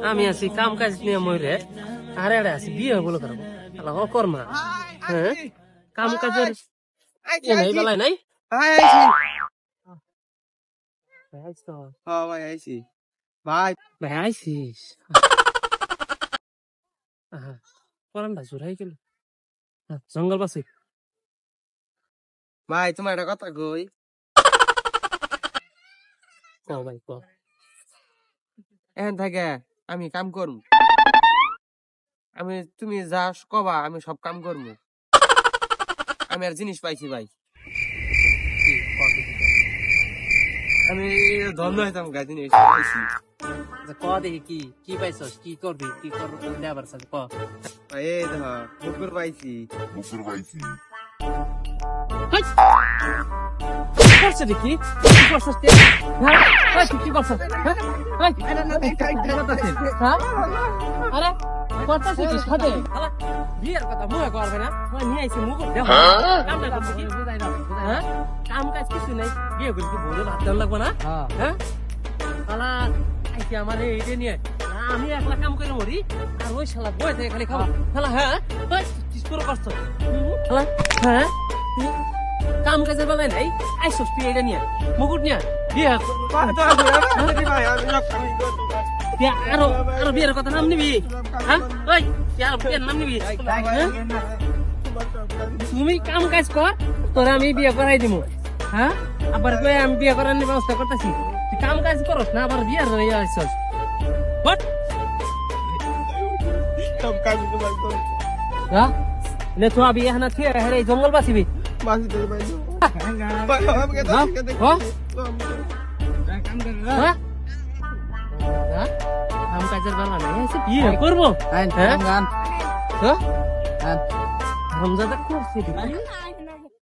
আমি আছি কাম কাজ নিয়ে মরে আর এড়ে আছি বিয়ে বলে করবো আল্লাহ কর্মা হ্যাঁ কাম কাজের নাই বেলায় নাই ভাই আইছি ভাই ভাই আইসিস পরানটা জোরাই গেল জঙ্গল পাশে ভাই তোমার একটা কথা কই ক ভাই ক এখন থাকে আমি কাম করবো তুমি যা কবা আমি সব কাম করবো আমি আর জিনিস পাইছি ভাই আমি ধন্য হইতাম গা জিনিস পাইছি ক দেখি কি কি পাইছস কি করবি কি করবি দেবার সাথে ক এই ধর মুকুর পাইছি করছে দেখি কি করছস তুই হ্যাঁ কি করছস হ্যাঁ আরে কথা শিখিস খাতে বিয়ের কথা মুখে করবে না নিয়ে আইছি মুখ দেখো কামটা করছি কি বুঝাই না হ্যাঁ কাম কাজ কিছু নাই বিয়ে করে কি বলে ভাত দেওয়া লাগবে না হ্যাঁ শালা আইছি আমার এইটা নিয়ে আমি একলা কাম করে মরি আর ওই শালা বই থেকে খালি খাবো শালা হ্যাঁ কি করে করছো শালা হ্যাঁ কাম কাজের বেলায় নাই আইসস তুই এটা নিয়ে মুকুট নিয়ে বিয়ে আরো আরো বিয়ের কথা নাম নিবি হ্যাঁ ওই বিয়ের নাম নিবি তুমি কাম কাজ কর তোরা আমি বিয়ে করাই দিব হ্যাঁ আবার কই আমি বিয়ে করার ব্যবস্থা করতেছি তুই কাম কাজ করস না আবার বিয়ের হয়ে আসছস বাট হ্যাঁ নে তো আবি এখানে থিয়ে হেরে জঙ্গল বাসিবি কাম কাজের বেলা নাই বিয়ে করবো রমজাদা করছি